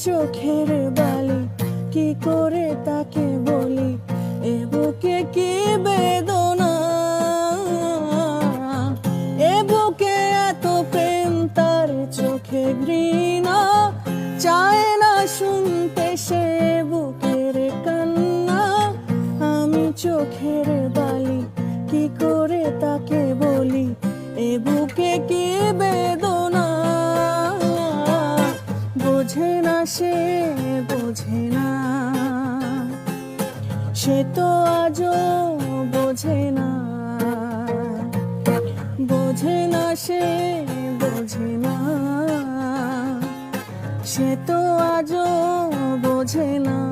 চোখের বালি, কি করে তাকে বলি এ বুকে কি বেদনা, এ বুকে এত প্রেম তার চোখে ঘৃণা, চায় না শুনতে সে বুকের কান্না। আমি চোখের বালি, কি করে তাকে বলি এ বুকে কি বেদনা। বোঝে না সে, বোঝে না, সে তো আজও বোঝে না, বোঝে না সে, বোঝে না, সে তো আজও বোঝে না।